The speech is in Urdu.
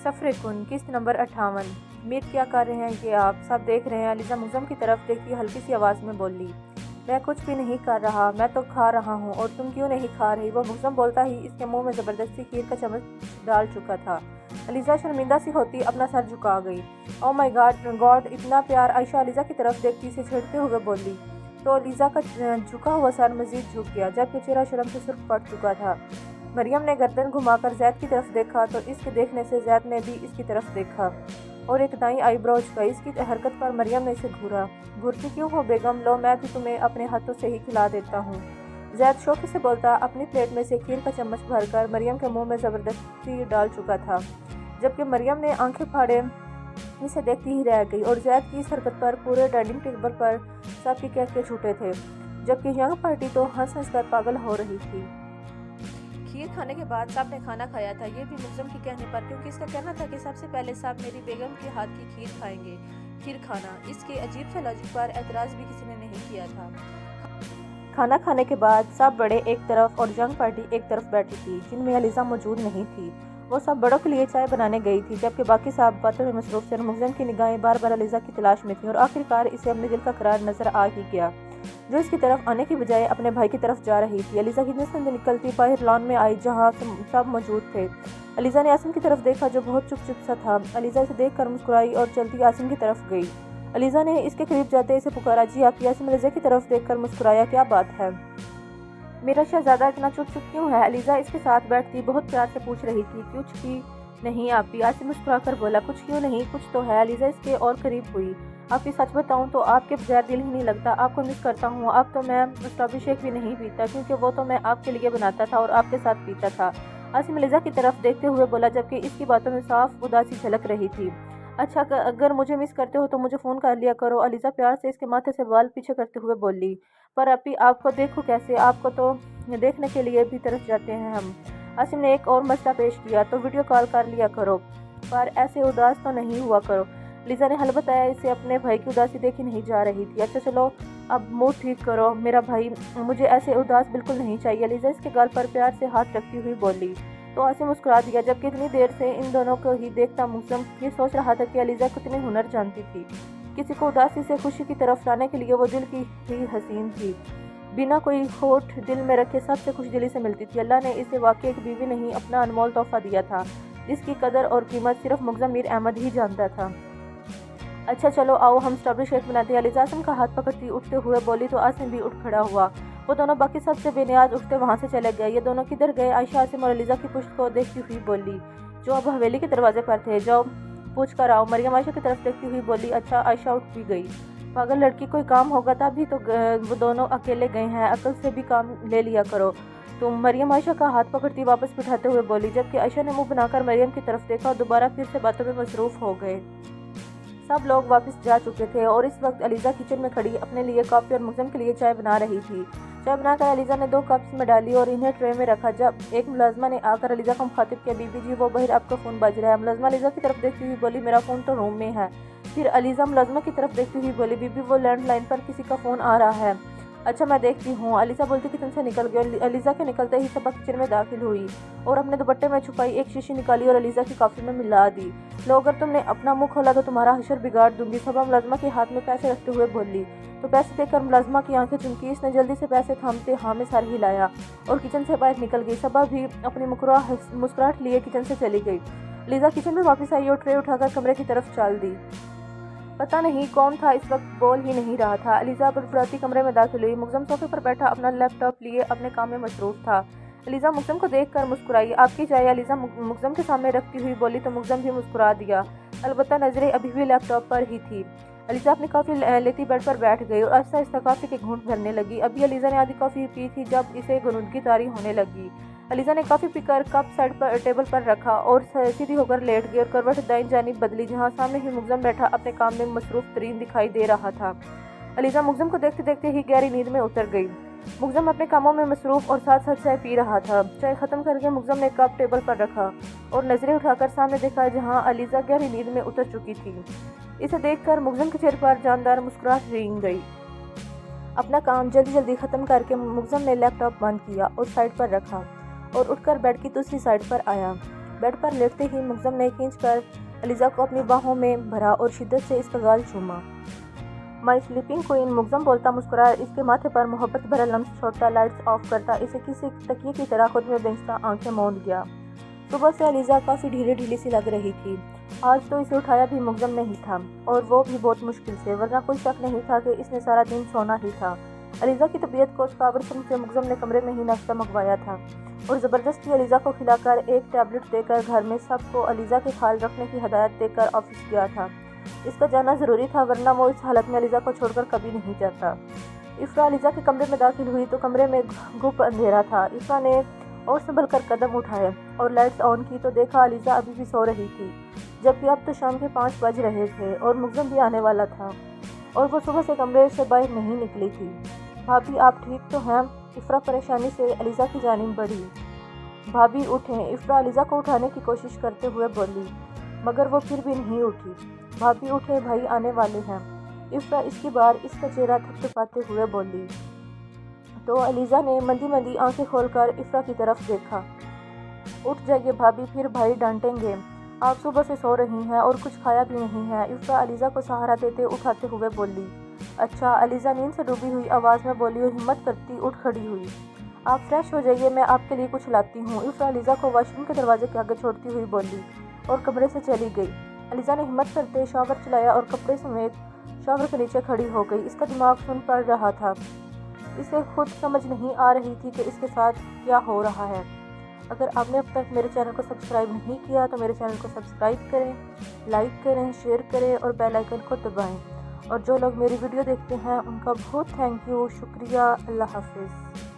سفر کن قسط نمبر 58۔ امید کیا کر رہے ہیں کہ آپ سب دیکھ رہے ہیں۔ علیزہ مغزم کی طرف دیکھی ہلکی سی آواز میں بولی، میں کچھ بھی نہیں کر رہا، میں تو کھا رہا ہوں، اور تم کیوں نہیں کھا رہی؟ وہ مغزم بولتا ہی اس کے منہ میں زبردستی کھیر کا چمچ ڈال چکا تھا۔ علیزہ شرمندہ سی ہوتی اپنا سر جھکا گئی۔ او مائی گاڈ اتنا پیار! عائشہ علیزہ کی طرف دیکھتی اسے چھیڑتے ہوئے بولی تو علیزہ کا جھکا ہوا سر مزید جھک گیا، جبکہ چہرہ شرم سے سرخ پڑ چکا تھا۔ مریم نے گردن گھما کر زید کی طرف دیکھا تو اس کے دیکھنے سے زید نے بھی اس کی طرف دیکھا اور ایک دائیں آئی برو جھکائی۔ اس کی حرکت پر مریم نے اسے گھورا۔ گھورتی کیوں ہو بیگم؟ لو میں بھی تمہیں اپنے ہاتھوں سے ہی کھلا دیتا ہوں، زید شوقی سے بولتا اپنی پلیٹ میں سے کھیر کا چمچ بھر کر مریم کے منہ میں زبردستی ڈال چکا تھا، جبکہ مریم نے آنکھیں پھاڑے اسے دیکھتی ہی رہ گئی اور زید کی اس حرکت پر پورے ڈائننگ ٹیبل پر سب کے کہکے چھوٹے تھے، جبکہ ینگ پارٹی تو ہنس ہنس کر پاگل ہو رہی تھی۔ کھیر کھانے کے بعد سب نے کھانا کھایا تھا، یہ بھی مغزم کے کہنے پر، کیونکہ اس کا کہنا تھا کہ سب سے پہلے سب میری بیگم کے ہاتھ کی کھیر کھائیں گے۔ کھیر کھانا، اس کے عجیب سے لاجک پر اعتراض بھی کسی نے نہیں کیا تھا۔ کھانا کھانے کے بعد سب بڑے ایک طرف اور ینگ پارٹی ایک طرف بیٹھی تھی، جن میں علیزہ موجود نہیں تھی۔ وہ سب بڑوں کے لیے چائے بنانے گئی تھی، جبکہ باقی سب باتوں میں مصروف تھے اور مغزم کی نگاہیں بار بار علیزہ کی تلاش میں تھیں، اور آخرکار اسے اپنے دل کا قرار نظر آ ہی گیا، جو اس کی طرف آنے کی بجائے اپنے بھائی کی طرف جا رہی تھی۔ علیزہ کچن سے نکلتی باہر لان میں آئی جہاں سب موجود تھے۔ علیزہ نے آسم کی طرف دیکھا جو بہت چپ چپ سا تھا۔ علیزہ اسے دیکھ کر مسکرائی اور چلتی آسم کی طرف گئی۔ علیزہ نے اس کے قریب جاتے اسے پکارا، جی آپ کی؟ آسم علیزہ کی طرف دیکھ کر مسکرایا، کیا بات ہے؟ میرا شہزادہ اتنا چپ چپ کیوں ہے؟ علیزہ اس کے ساتھ بیٹھتی بہت پیار سے پوچھ رہی تھی۔ کچھ بھی نہیں آپی، آسم مسکرا کر بولا، کچھ کیوں نہیں؟ کچھ تو ہے۔ علیزہ اس کے اور قریب ہوئی۔ آپی سچ بتاؤں تو آپ کے بغیر دل ہی نہیں لگتا، آپ کو مس کرتا ہوں۔ اب تو میں اسٹرابیری شیک بھی نہیں پیتا، کیونکہ وہ تو میں آپ کے لیے بناتا تھا اور آپ کے ساتھ پیتا تھا، آسم علیزہ کی طرف دیکھتے ہوئے بولا، جبکہ اس کی باتوں میں صاف اداسی جھلک رہی تھی۔ اچھا اگر مجھے مس کرتے ہو تو مجھے فون کر لیا کرو، علیزہ پیار سے اس کے ماتھے سے بال پیچھے کرتے ہوئے بولی۔ پر آپی آپ کو دیکھو کیسے، آپ کو تو دیکھنے کے لیے بھی ترس جاتے ہیں ہم۔ آسم نے ایک اور مسئلہ پیش کیا، تو ویڈیو کال کر لیا کرو، پر ایسے اداس تو نہیں ہوا کرو۔ علیزہ نے حل بتایا، اسے اپنے بھائی کی اداسی دیکھی نہیں جا رہی تھی۔ اچھا چلو اب موڈ ٹھیک کرو میرا بھائی، مجھے ایسے اداس بالکل نہیں چاہیے، علیزہ اس کے گال پر پیار سے ہاتھ رکھتی ہوئی بولی۔ تو آسم مسکرا دیا، جبکہ اتنی دیر سے ان دونوں کو ہی دیکھتا مغزم یہ سوچ رہا تھا کہ علیزہ کتنے ہنر جانتی تھی، کسی کو اداسی سے خوشی کی طرف لانے کے لیے وہ دل کی ہی حسین تھی، بنا کوئی کھوٹ دل میں رکھے سب سے خوش دلی سے ملتی تھی۔ اللہ نے اسے واقعی ایک بیوی نہیں اپنا انمول تحفہ دیا تھا، جس کی قدر اور قیمت صرف مغزم میر احمد ہی جانتا تھا۔ اچھا چلو آؤ ہم اسٹرابیری شیک بناتے ہیں، علیزہ آسم کا ہاتھ پکڑتی اٹھتے ہوئے بولی تو آسم بھی اٹھ کھڑا ہوا۔ وہ دونوں باقی سب سے بے نیاز اٹھتے وہاں سے چلے گئے۔ یہ دونوں کدھر گئے؟ عائشہ آسم اور علیزہ کی پشت کو دیکھتی ہوئی بولی، جو اب حویلی کے دروازے پر تھے، جاؤ پوچھ کر آؤ۔ مریم عائشہ کی طرف دیکھتی ہوئی بولی، اچھا۔ عائشہ اٹھ بھی گئی۔ پاگل لڑکی، کوئی کام ہوگا تب ہی تو وہ دونوں اکیلے گئے ہیں، عقل سے بھی کام لے لیا کرو تم۔ مریم عائشہ کا ہاتھ پکڑتی واپس بٹھاتے ہوئے بولی، جبکہ عائشہ نے منہ بنا کر مریم کی طرف دیکھا اور دوبارہ پھر سے باتوں میں مصروف ہو گئے۔ سب لوگ واپس جا چکے تھے اور اس وقت علیزہ کچن میں کھڑی اپنے لیے کافی اور مغزم کے لیے چائے بنا رہی تھی۔ چائے بنا کر علیزہ نے 2 کپس میں ڈالی اور انہیں ٹرے میں رکھا، جب ایک ملازمہ نے آ کر علیزہ کو مخاطب کیا، بی بی جی وہ باہر آپ کا فون بج رہا ہے۔ ملازمہ علیزہ کی طرف دیکھتی ہوئی بولی، میرا فون تو روم میں ہے۔ پھر علیزہ ملازمہ کی طرف دیکھتی ہوئی بولی، بی بی وہ لینڈ لائن پر کسی کا فون آ رہا ہے۔ اچھا میں دیکھتی ہوں، علیزہ بولتی کچن سے نکل گئی۔ علیزہ کے نکلتے ہی صبا کچن میں داخل ہوئی اور اپنے دوپٹے میں چھپائی ایک شیشی نکالی اور علیزہ کی کافی میں ملا دی۔ لو اگر تم نے اپنا منہ کھولا تو تمہارا حشر بگاڑ دوں گی، صبا ملازمہ کے ہاتھ میں پیسے رکھتے ہوئے بولی۔ تو پیسے دیکھ کر ملازمہ کی آنکھیں چمکی، اس نے جلدی سے پیسے تھامتے ہاں میں سر ہلایا اور کچن سے باہر نکل گئی۔ صبا بھی اپنی مسکراہٹ لیے کچن سے چلی گئی۔ علیزہ کچن میں واپس آئی اور ٹرے اٹھا کر کمرے کی طرف چال دی۔ پتہ نہیں کون تھا، اس وقت بول ہی نہیں رہا تھا۔ علیزہ بڑبڑاتی کمرے میں داخل ہوئی۔ مغزم صوفے پر بیٹھا اپنا لیپ ٹاپ لیے اپنے کام میں مصروف تھا۔ علیزہ مغزم کو دیکھ کر مسکرائی، آپ کی چائے؟ علیزہ مغزم کے سامنے رکھتی ہوئی بولی تو مغزم بھی مسکرا دیا، البتہ نظریں ابھی بھی لیپ ٹاپ پر ہی تھی۔ علیزہ اپنی کافی لیتی بیڈ پر بیٹھ گئی اور آہستہ آہستہ کافی کے گھونٹ بھرنے لگی۔ ابھی علیزہ نے آدھی کافی پی تھی جب اسے غنودگی طاری ہونے لگی۔ علیزہ نے کافی پی کر کپ سائڈ پر ٹیبل پر رکھا اور سیدھی ہو کر لیٹ گئی اور کروٹ دائیں جانب بدلی، جہاں سامنے ہی مغزم بیٹھا اپنے کام میں مصروف ترین دکھائی دے رہا تھا۔ علیزہ مغزم کو دیکھتے دیکھتے ہی گہری نیند میں اتر گئی۔ مغزم اپنے کاموں میں مصروف اور ساتھ ساتھ چائے پی رہا تھا۔ چائے ختم کر کے مغزم نے کپ ٹیبل پر رکھا اور نظریں اٹھا کر سامنے دیکھا جہاں علیزہ گہری نیند میں اتر چکی تھی۔ اسے دیکھ کر مغزم کے چہرے پر جاندار مسکراہٹ رنگ گئی۔ اپنا کام جلدی جلدی ختم کر کے مغزم نے لیپ ٹاپ بند کیا اور سائڈ پر رکھا اور اٹھ کر بیڈ کی دوسری سائڈ پر آیا۔ بیڈ پر لیٹتے ہی مغزم نے کھینچ کر علیزہ کو اپنی باہوں میں بھرا اور شدت سے اس کا گال چوما۔ مائی سلیپنگ کوئن، مغزم بولتا مسکرایا، اس کے ماتھے پر محبت بھرا لمس چھوڑتا، لائٹس آف کرتا، اسے کسی تکیے کی طرح خود میں بینچتا، آنکھیں موند گیا۔ صبح سے علیزہ کافی ڈھیلی ڈھیلی سی لگ رہی تھی۔ آج تو اسے اٹھایا بھی مغزم نہیں تھا، اور وہ بھی بہت مشکل سے، ورنہ کوئی شک نہیں تھا کہ اس نے سارا دن سونا ہی تھا۔ علیزہ کی طبیعت کو کابر سمجھ کے مغزم نے کمرے میں ہی ناشتہ منگوایا تھا اور زبردستی علیزہ کو کھلا کر ایک ٹیبلٹ دے کر گھر میں سب کو علیزہ کے خیال رکھنے کی ہدایت دے کر آفس گیا تھا۔ اس کا جانا ضروری تھا، ورنہ وہ اس حالت میں علیزہ کو چھوڑ کر کبھی نہیں جاتا۔ افرا علیزہ کے کمرے میں داخل ہوئی تو کمرے میں گھپ اندھیرا تھا۔ افرا نے اور سنبھل کر قدم اٹھائے اور لائٹس آن کی تو دیکھا علیزہ ابھی بھی سو رہی تھی، جبکہ اب تو شام کے 5 بج رہے تھے اور مغزم بھی آنے والا تھا اور وہ صبح سے کمرے سے باہر نہیں نکلی تھی۔ بھابھی آپ ٹھیک تو ہیں؟ افرا پریشانی سے علیزہ کی جانب بڑھی۔ بھابھی اٹھیں، افرا علیزہ کو اٹھانے کی کوشش کرتے ہوئے بولی، مگر وہ پھر بھی نہیں اٹھی۔ بھابھی اٹھیں، بھائی آنے والے ہیں، افرا اس کی بار اس کا چہرہ تھپتھپاتے ہوئے بولی۔ تو علیزہ نے مندی مندی آنکھیں کھول کر افرا کی طرف دیکھا۔ اٹھ جائیے بھابھی، پھر بھائی ڈانٹیں گے، آپ صبح سے سو رہی ہیں اور کچھ کھایا بھی نہیں ہے، افرا علیزہ کو سہارا دیتے اٹھاتے ہوئے بولی۔ اچھا، علیزہ نیند سے ڈوبی ہوئی آواز میں بولی اور ہمت کرتی اٹھ کھڑی ہوئی۔ آپ فریش ہو جائیے، میں آپ کے لیے کچھ لاتی ہوں، افرا علیزہ کو واش روم کے دروازے کے آگے چھوڑتی ہوئی بولی اور کمرے سے چلی گئی۔ علیزہ نے ہمت کرتے شاور چلایا اور کپڑے سمیت شاور کے نیچے کھڑی ہو گئی۔ اس کا دماغ سن پڑ رہا تھا، اسے خود سمجھ نہیں آ رہی تھی کہ اس کے ساتھ کیا ہو رہا ہے۔ اگر آپ نے اب تک میرے چینل کو سبسکرائب نہیں کیا تو میرے چینل کو سبسکرائب کریں، لائک کریں، شیئر کریں اور بیل آئیکن کو دبائیں، اور جو لوگ میری ویڈیو دیکھتے ہیں ان کا بہت تھینک یو، شکریہ، اللہ حافظ۔